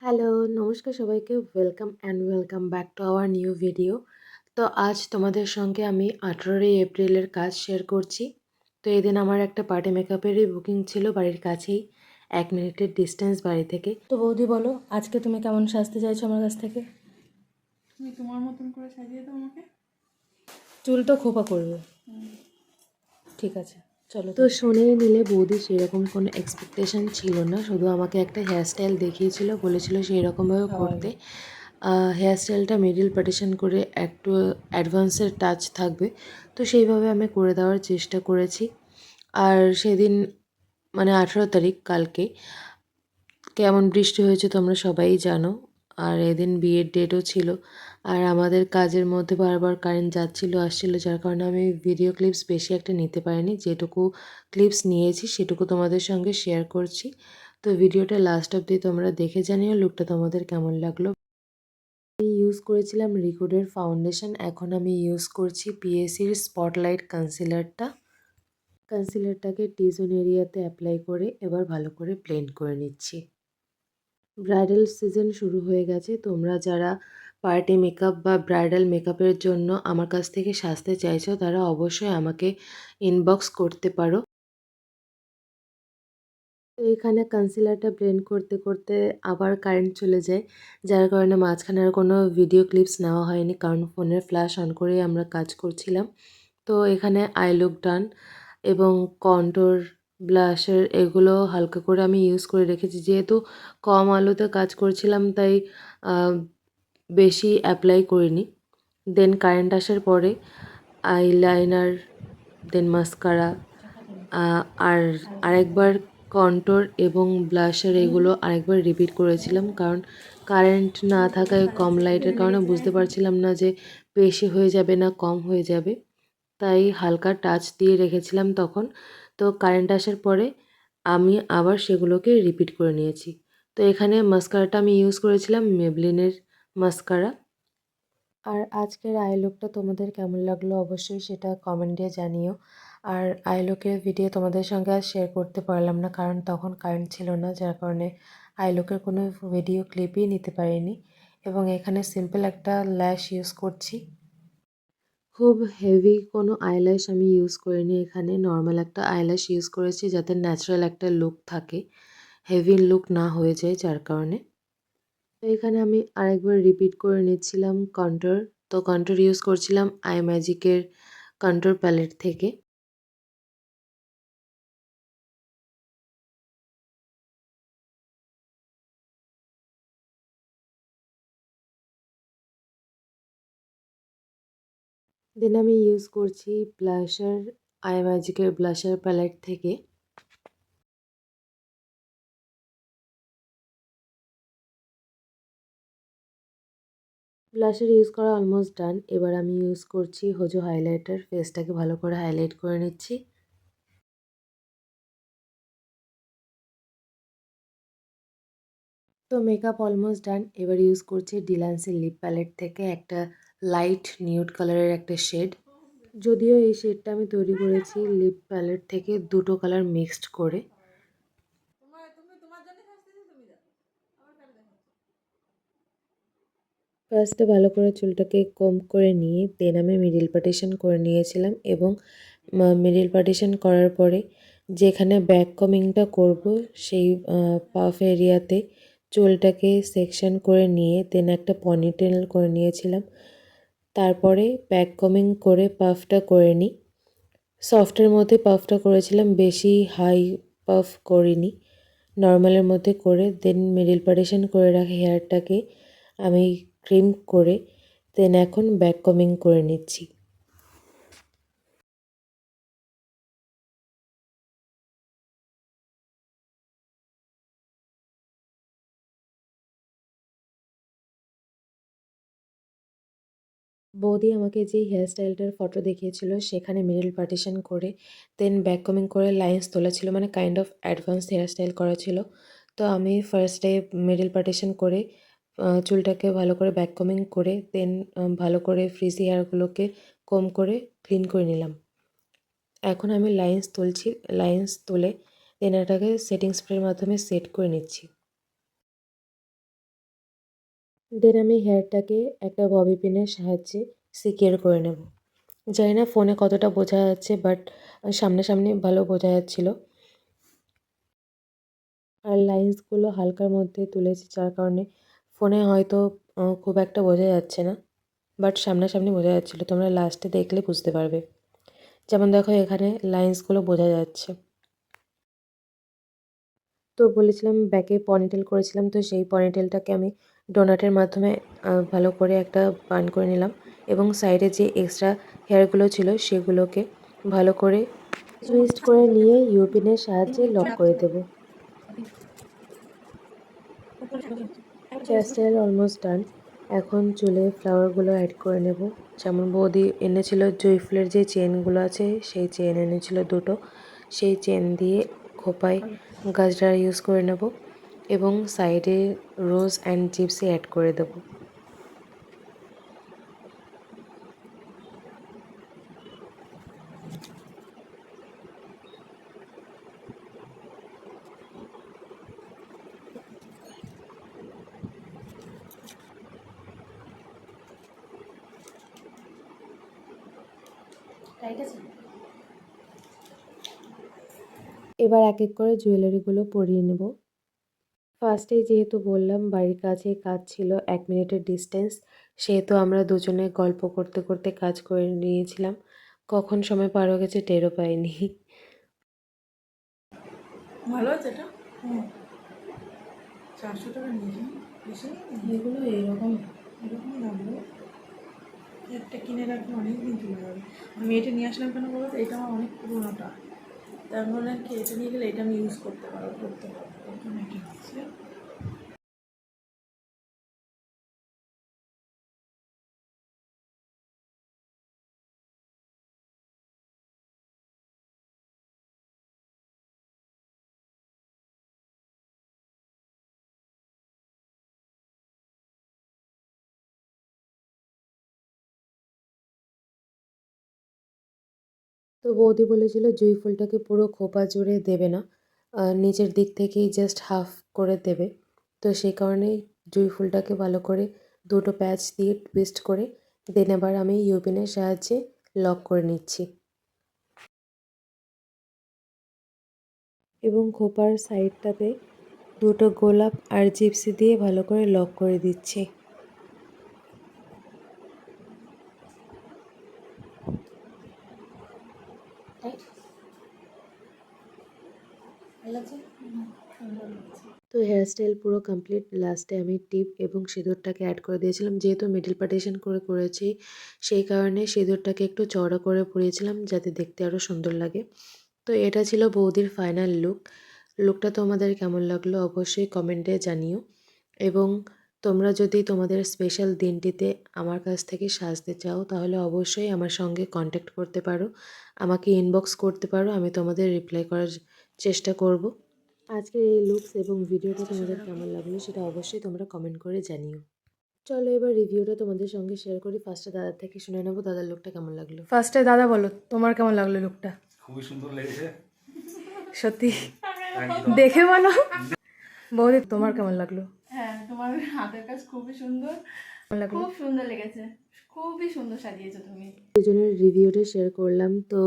Hello, নমস্কার সবাইকে। Welcome back to our new video. তো আজ তোমাদের সঙ্গে আমি 18ই এপ্রিলের কাজ শেয়ার করছি। তো এদিন আমার একটা পার্টি মেকআপেরই বুকিং ছিল বাড়ির কাছেই, 1 মিনিটের ডিস্টেন্স বাড়ি থেকে। তো বৌদি বলো, আজকে তুমি কেমন সাজতে চাইছো আমার কাছ থেকে? তুমি তোমার মতন করে সাজিয়ে দাও আমাকে। চুল তো খোপা করবে। ঠিক আছে, চলো। তো শুনেই নিলে বৌদি সেরকম কোনো এক্সপেকটেশন ছিল না, শুধু আমাকে একটা হেয়ারস্টাইল দেখিয়েছিল, বলেছিল সেই রকমভাবে করতে। হেয়ারস্টাইলটা মিডিল পার্টিশন করে একটু অ্যাডভান্সের টাচ থাকবে, তো সেইভাবে আমি করে দেওয়ার চেষ্টা করেছি। আর সেদিন মানে 18 তারিখ, কালকে কেমন বৃষ্টি হয়েছে তোমরা সবাই জানো। আর এদিন বিয়ের ডেটও ছিল। আর আমাদের কাজের মধ্যে বারবার কারেন্ট যাচ্ছিল আসছিল, যার কারণে আমি ভিডিও ক্লিপস বেশি একটা নিতে পারিনি। যেটুকু ক্লিপস নিয়েছি সেটুকু তোমাদের সঙ্গে শেয়ার করছি। তো ভিডিওটা লাস্ট অবধি তোমরা দেখে জানিও লুকটা তোমাদের কেমন লাগলো। আমি ইউজ করেছিলাম রিকোডের ফাউন্ডেশন, এখন আমি ইউজ করছি পিএসির স্পটলাইট কনসিলারটা। কনসিলারটাকে টি জোন এরিয়াতে অ্যাপ্লাই করে এবার ভালো করে ব্লেন্ড করে নিচ্ছি। ব্রাইডাল সিজন শুরু হয়ে গেছে। তোমরা যারা পার্টি মেকআপ বা ব্রাইডাল মেকআপের জন্য আমার কাছ থেকে সাজতে চাইছো, তারা অবশ্যই আমাকে ইনবক্স করতে পারো। তো এখানে কনসিলারটা ব্লেন্ড করতে করতে আবার কারেন্ট চলে যায়, যার কারণে মাঝখানে আর কোনো ভিডিও ক্লিপস নেওয়া হয়নি, কারণ ফোনের ফ্ল্যাশ অন করেই আমরা কাজ করছিলাম। তো এখানে আই লুক ডান এবং কন্ট্যুর, ব্লাশের এগুলো হালকা করে আমি ইউজ করে রেখেছি। যেহেতু কম আলোতে কাজ করছিলাম তাই বেশি অ্যাপ্লাই করিনি। দেন কারেন্ট আসার পরে আইলাইনার, দেন মাস্কারা, আর আরেকবার কন্ট্যুর এবং ব্লাশার এগুলো আরেকবার রিপিট করেছিলাম, কারণ কারেন্ট না থাকায় কম লাইটের কারণে বুঝতে পারছিলাম না যে বেশি হয়ে যাবে না কম হয়ে যাবে। তাই হালকা টাচ দিয়ে রেখেছিলাম তখন। তো কারেন্ট আসার পরে আমি আবার সেগুলোকে রিপিট করে নিয়েছি। তো এখানে মাস্কারাটা আমি ইউজ করেছিলাম মেবলিনের মাস্কারা। আর আজকের আই লুকটা তোমাদের কেমন লাগলো অবশ্যই সেটা কমেন্টে জানিও। আর আই লুকের ভিডিও তোমাদের সঙ্গে আর শেয়ার করতে পারলাম না, কারণ তখন কারেন্ট ছিল না, যার কারণে আই লুকের কোনো ভিডিও ক্লিপই নিতে পারিনি। এবং এখানে সিম্পল একটা ল্যাশ ইউজ করছি। খুব হেভি কোনো আইল্যাশ আমি ইউজ করিনি, এখানে নর্মাল একটা আইল্যাশ ইউজ করেছি যাতে ন্যাচারাল একটা লুক থাকে, হেভি লুক না হয়ে যায়, যার কারণে। তো এখানে আমি আরেকবার রিপিট করে নিচ্ছিলাম কন্ট্যুর। তো কন্ট্যুর ইউজ করছিলাম আই ম্যাজিকের কন্ট্যুর প্যালেট থেকে। দেন আমি ইউজ করছি ব্লাশার, আই ম্যাজিকের ব্লাশার প্যালেট থেকে। ব্লাশার ইউজ করা অলমোস্ট ডান। এবার আমি ইউজ করছি হোজো হাইলাইটার, ফেসটাকে ভালো করে হাইলাইট করে নিচ্ছি। তো মেকআপ অলমোস্ট ডান। এবার ইউজ করছি ডিলান্সি লিপ প্যালেট থেকে একটা লাইট নিউড কালারের একটা শেড। যদিও এই শেডটা আমি তৈরি করেছি লিপ প্যালেট থেকে দুটো কালার মিক্সড করে। ফার্স্টে ভালো করে চুলটাকে কম্ব করে নিয়ে দেন আমি মিডিল পার্টিশন করে নিয়েছিলাম, এবং মিডিল পার্টিশন করার পরে যেখানে ব্যাক কমিংটা করব সেই পাফ এরিয়াতে চুলটাকে সেকশন করে নিয়ে দেন একটা পনিটেল করে নিয়েছিলাম। তারপরে ব্যাক কমিং করে পাফটা করে নিই। সফটের মধ্যে পাফটা করেছিলাম, বেশি হাই পাফ করিনি, নর্মালের মধ্যে করে দেন মিডিল পার্টিশন করে রাখা হেয়ারটাকে আমি ক্রিম করে দেন এখন ব্যাক কমিং করে নিচ্ছি। বৌদি আমাকে যে হেয়ারস্টাইলটার ফটো দেখিয়েছিল সেখানে মিডল পার্টিশন করে দেন ব্যাক কমিং করে লাইন্স তোলা ছিল, মানে কাইন্ড অফ অ্যাডভান্স হেয়ারস্টাইল করা ছিল। তো আমি ফার্স্টে মিডল পার্টিশন করে চুলটাকে ভালো করে ব্যাক কমিং করে দেন ভালো করে ফ্রিজি হেয়ারগুলোকে কম করে ক্লিন করে নিলাম। এখন আমি লাইন্স তুলছি, লাইন্স তুলে দেন এটাকে সেটিং স্প্রের মাধ্যমে সেট করে নিচ্ছি। দেন আমি হেয়ারটাকে একটা ববি পিনের সাহায্যে সিকিউর করে নেব। জানি না ফোনে কতটা বোঝা যাচ্ছে, বাট সামনাসামনি ভালো বোঝা যাচ্ছিল। আর লাইন্সগুলো হালকার মধ্যে তুলেছি, যার কারণে ফোনে হয়তো খুব একটা বোঝা যাচ্ছে না, বাট সামনাসামনি বোঝা যাচ্ছিলো। তোমরা লাস্টে দেখলে বুঝতে পারবে। যেমন দেখো এখানে লাইন্সগুলো বোঝা যাচ্ছে। তো বলেছিলাম ব্যাকে পনিটেল করেছিলাম, তো সেই পনিটেলটাকে আমি ডোনাটের মাধ্যমে ভালো করে একটা বান করে নিলাম এবং সাইডে যে এক্সট্রা হেয়ারগুলো ছিল সেগুলোকে ভালো করে টুইস্ট করে নিয়ে ইউপিনের সাহায্যে লক করে দেবো। Hairstyle almost done. এখন চুলে ফ্লাওয়ারগুলো অ্যাড করে নেব। যেমন বৌদি এনেছিল জুঁই ফুলের যে চেনগুলো আছে, সেই চেন এনেছিল দুটো। সেই চেন দিয়ে খোঁপায় গাজরা ইউজ করে নেব এবং সাইডে রোজ অ্যান্ড জিপসি অ্যাড করে দেবো। এবার এক এক করে জুয়েলারিগুলো পরিয়ে নেব। ফার্স্টেই যেহেতু বললাম বাড়ির কাছে কাজ ছিল 1 মিনিটের ডিস্টেন্স, সেহেতু আমরা দুজনে গল্প করতে করতে কাজ করে নিয়েছিলাম। কখন সময় পার হয়ে গেছে টেরও পাইনি। ভালো আছে এটা? 400 টাকা নিয়েছি। বেশি এগুলো এরকমই দাম বলো। একটা কিনে রাখলে অনেক দিন চলে যাবে। আমি এটা নিয়ে আসলাম কেন বলো তো, এটা আমার অনেক পুরোনোটা। তার মানে কি এটা নিয়ে গেলে এটা আমি ইউজ করতে পারবো ওর জন্য এটা নিচ্ছি। তো বৌদি বলেছিল জুঁই ফুলটাকে পুরো খোপা জুড়ে দেবে না, নিচের দিক থেকেই জাস্ট হাফ করে দেবে। তো সেই কারণেই জুঁই ফুলটাকে ভালো করে দুটো প্যাচ দিয়ে টুইস্ট করে দেন আবার আমি ইউপিনের সাহায্যে লক করে নিচ্ছি এবং খোপার সাইডটাতে দুটো গোলাপ আর জিপসি দিয়ে ভালো করে লক করে দিচ্ছি। তো হেয়ারস্টাইল পুরো কমপ্লিট। লাস্টে আমি টিপ এবং সিঁদুরটাকে অ্যাড করে দিয়েছিলাম। যেহেতু মিডল পার্টিশন করে করেছি, সেই কারণে সিঁদুরটাকে একটু চওড়া করে পরিয়েছিলাম যাতে দেখতে আরও সুন্দর লাগে। তো এটা ছিল বৌদির ফাইনাল লুক। লুকটা তোমাদের কেমন লাগলো অবশ্যই কমেন্টে জানিও এবং তোমরা যদি তোমাদের স্পেশাল দিনটিতে আমার কাছ থেকে সাজতে চাও তাহলে অবশ্যই আমার সঙ্গে কন্ট্যাক্ট করতে পারো, আমাকে ইনবক্স করতে পারো, আমি তোমাদের রিপ্লাই করার চেষ্টা করব। আজকের এই লুকস এবং ভিডিওটা তোমাদের কেমন লাগলো সেটা অবশ্যই তোমরা কমেন্ট করে জানিও। চলো এবার রিভিউটা তোমাদের সঙ্গে শেয়ার করি। ফার্স্টে দাদার থেকে শুনে নেবো দাদার লুকটা কেমন লাগলো। ফার্স্টে দাদা বলো তোমার কেমন লাগলো লুকটা? খুবই সুন্দর লেগেছে। সত্যি একদম। দেখে বলো। বৌদি তোমার কেমন লাগলো? হ্যাঁ, তোমার হাতের কাজ খুবই সুন্দর, খুব সুন্দর লেগেছে, খুবই সুন্দর সাজিয়েছো তুমি। দুজনের রিভিউটা শেয়ার করলাম। তো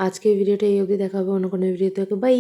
আজকের ভিডিওটা এই অবধি, দেখা হবে অন্য কোনো ভিডিওতে। বাই।